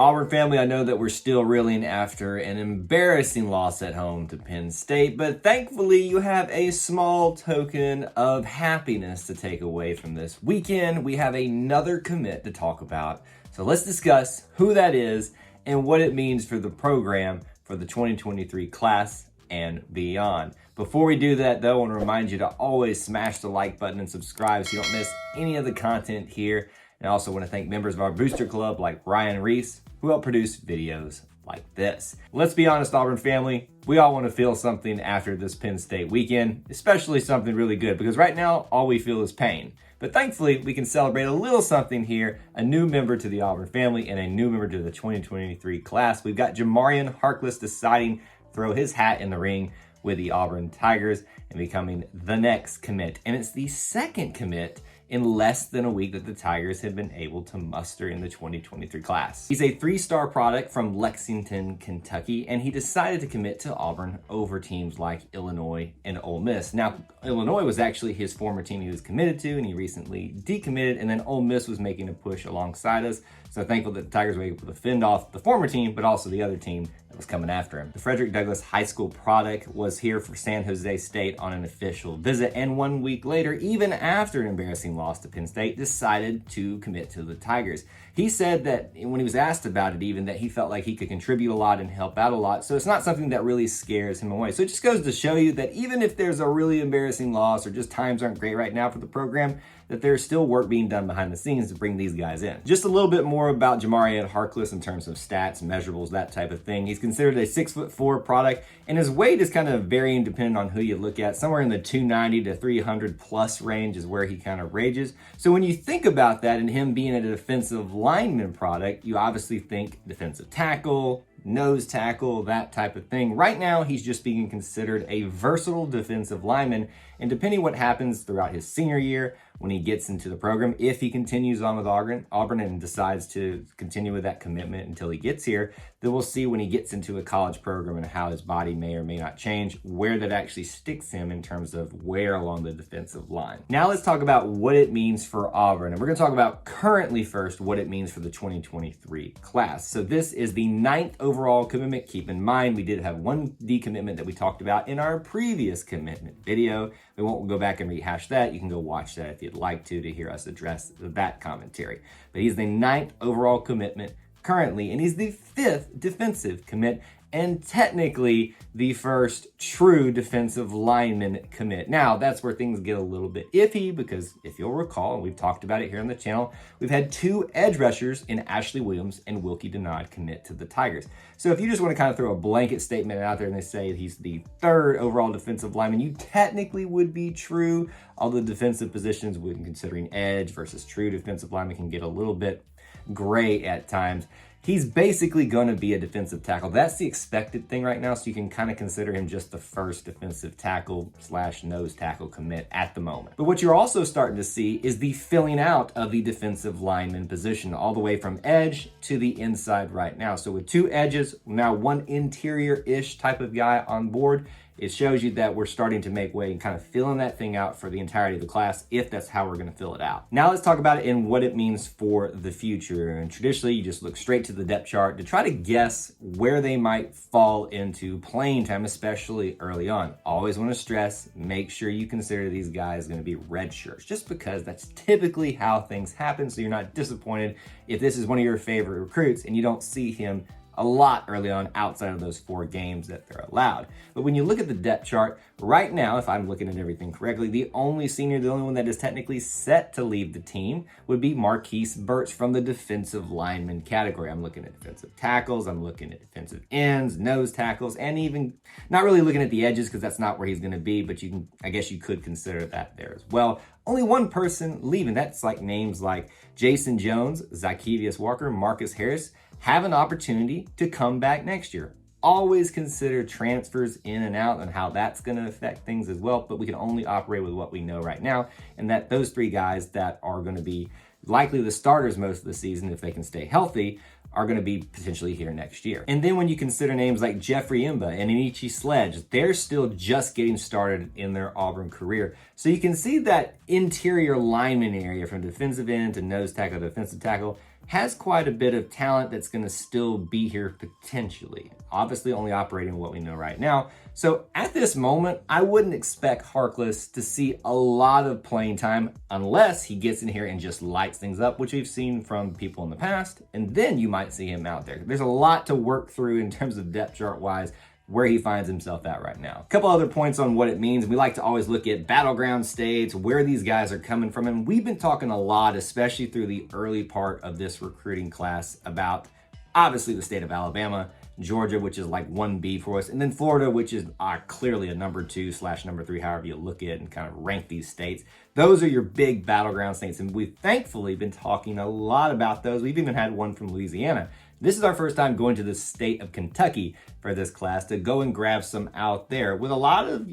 Auburn family, I know that we're still reeling after an embarrassing loss at home to Penn State, but thankfully you have a small token of happiness to take away from this weekend. We have another commit to talk about. So let's discuss who that is and what it means for the program for the 2023 class and beyond. Before we do that, though, I want to remind you to always smash the like button and subscribe so you don't miss any of the content here. And I also want to thank members of our booster club like Ryan Reese, who help produce videos like this. Let's be honest, Auburn family, we all want to feel something after this Penn State weekend, especially something really good, because right now, all we feel is pain. But thankfully, we can celebrate a little something here, a new member to the Auburn family and a new member to the 2023 class. We've got Jamarrion Harkless deciding to throw his hat in the ring with the Auburn Tigers and becoming the next commit. And it's the second commit in less than a week that the Tigers have been able to muster in the 2023 class. He's a 3-star product from Lexington, Kentucky, and he decided to commit to Auburn over teams like Illinois and Ole Miss. Now, Illinois was actually his former team he was committed to, and he recently decommitted, and then Ole Miss was making a push alongside us. So thankful that the Tigers were able to fend off the former team, but also the other team that was coming after him. The Frederick Douglass High School product was here for San Jose State on an official visit, and 1 week later, even after an embarrassing loss to Penn State, decided to commit to the Tigers. He said that when he was asked about it, even that he felt like he could contribute a lot and help out a lot. So it's not something that really scares him away. So it just goes to show you that even if there's a really embarrassing loss or just times aren't great right now for the program, that there's still work being done behind the scenes to bring these guys in. Just a little bit more about Jamarrion Harkless in terms of stats, measurables, that type of thing. He's considered a 6'4" product, and his weight is kind of varying depending on who you look at. Somewhere in the 290 to 300 plus range is where he kind of rages. So when you think about that and him being a defensive lineman product, you obviously think defensive tackle, nose tackle, that type of thing. Right now, he's just being considered a versatile defensive lineman, and depending what happens throughout his senior year, when he gets into the program, if he continues on with Auburn and decides to continue with that commitment until he gets here, then we'll see when he gets into a college program and how his body may or may not change, where that actually sticks him in terms of where along the defensive line. Now let's talk about what it means for Auburn, and we're going to talk about currently first what it means for the 2023 class. So this is the 9th overall commitment. Keep in mind, we did have one decommitment that we talked about in our previous commitment video. We won't go back and rehash that. You can go watch that if you'd like to hear us address that commentary. But he's the 9th overall commitment currently, and he's the 5th defensive commit, and technically the first true defensive lineman commit. Now, that's where things get a little bit iffy, because if you'll recall, and we've talked about it here on the channel, we've had 2 edge rushers in Ashley Williams and Wilkie Denard commit to the Tigers. So if you just want to kind of throw a blanket statement out there and they say he's the 3rd overall defensive lineman, you technically would be true. All the defensive positions, when considering edge versus true defensive lineman, can get a little bit gray at times. He's basically going to be a defensive tackle. That's the expected thing right now, so you can kind of consider him just the first defensive tackle / nose tackle commit at the moment. But what you're also starting to see is the filling out of the defensive lineman position, all the way from edge to the inside right now. So with 2 edges, now 1 interior-ish type of guy on board, it shows you that we're starting to make way and kind of filling that thing out for the entirety of the class, if that's how we're going to fill it out. Now let's talk about it and what it means for the future. And traditionally, you just look straight to the depth chart to try to guess where they might fall into playing time, especially early on. Always want to stress, make sure you consider these guys going to be red shirts, just because that's typically how things happen, so you're not disappointed if this is one of your favorite recruits and you don't see him a lot early on outside of those 4 games that they're allowed. But when you look at the depth chart, right now, if I'm looking at everything correctly, the only one that is technically set to leave the team would be Marquise Burch from the defensive lineman category. I'm looking at defensive tackles, I'm looking at defensive ends, nose tackles, and even not really looking at the edges because that's not where he's going to be, but I guess you could consider that there as well. Only one person leaving. That's like names like Jason Jones, Zykevius Walker, Marcus Harris have an opportunity to come back next year. Always consider transfers in and out and how that's going to affect things as well, but we can only operate with what we know right now, and that those 3 guys that are going to be likely the starters most of the season, if they can stay healthy, are going to be potentially here next year. And then when you consider names like Jeffrey Imba and Inichi Sledge, they're still just getting started in their Auburn career. So you can see that interior lineman area from defensive end to nose tackle to defensive tackle has quite a bit of talent that's going to still be here potentially. Obviously, only operating what we know right now. So at this moment, I wouldn't expect Harkless to see a lot of playing time unless he gets in here and just lights things up, which we've seen from people in the past. And then you might see him out there. There's a lot to work through in terms of depth chart wise, where he finds himself at right now. A couple other points on what it means. We like to always look at battleground states, where these guys are coming from. And we've been talking a lot, especially through the early part of this recruiting class, about obviously the state of Alabama, Georgia, which is like 1B for us, and then Florida, which is clearly a number 2/number 3, however you look at it and kind of rank these states. Those are your big battleground states, and we've thankfully been talking a lot about those. We've even had one from Louisiana. This is our first time going to the state of Kentucky for this class to go and grab some out there with a lot of,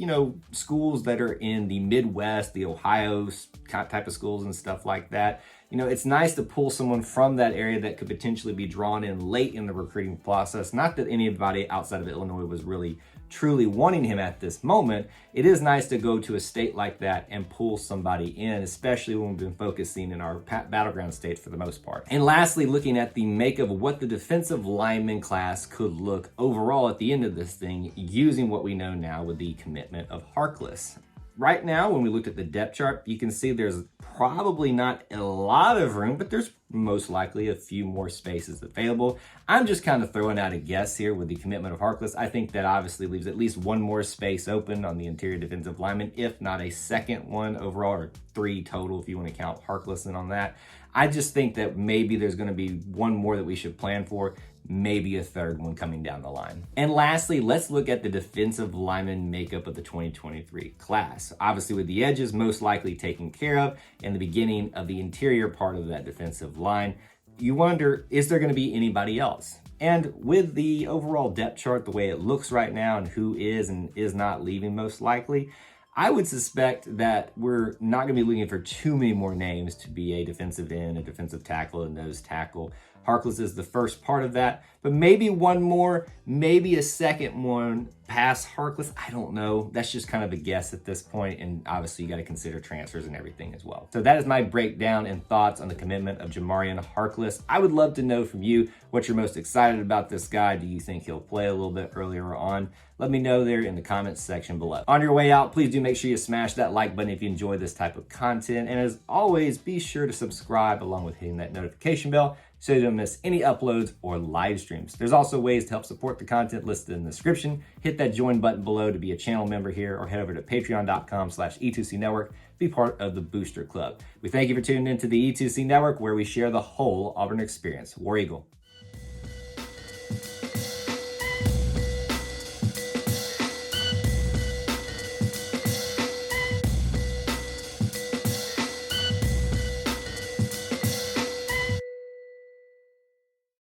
schools that are in the Midwest, the Ohio type of schools and stuff like that. It's nice to pull someone from that area that could potentially be drawn in late in the recruiting process. Not that anybody outside of Illinois was really truly wanting him at this moment. It is nice to go to a state like that and pull somebody in, especially when we've been focusing in our battleground states for the most part. And lastly, looking at the makeup of what the defensive lineman class could look overall at the end of this thing, using what we know now with the commitment of Harkless. Right now, when we looked at the depth chart, you can see there's probably not a lot of room, but there's most likely a few more spaces available. I'm just kind of throwing out a guess here with the commitment of Harkless. I think that obviously leaves at least one more space open on the interior defensive lineman, if not a second one overall, or 3 total if you want to count Harkless in on that. I just think that maybe there's going to be one more that we should plan for, maybe a third one coming down the line. And lastly, let's look at the defensive lineman makeup of the 2023 class. Obviously with the edges most likely taken care of and the beginning of the interior part of that defensive line, you wonder, is there going to be anybody else? And with the overall depth chart, the way it looks right now and who is and is not leaving most likely, I would suspect that we're not going to be looking for too many more names to be a defensive end, a defensive tackle, a nose tackle. Harkless is the first part of that, but maybe one more, maybe a second one past Harkless. I don't know. That's just kind of a guess at this point, and obviously you got to consider transfers and everything as well. So that is my breakdown and thoughts on the commitment of Jamarrion Harkless. I would love to know from you what you're most excited about this guy. Do you think he'll play a little bit earlier on? Let me know there in the comments section below. On your way out, please do make sure you smash that like button if you enjoy this type of content. And as always, be sure to subscribe along with hitting that notification bell so you don't miss any uploads or live streams. There's also ways to help support the content listed in the description. Hit that join button below to be a channel member here, or head over to patreon.com/E2C Network, be part of the Booster Club. We thank you for tuning into the E2C Network, where we share the whole Auburn experience. War Eagle.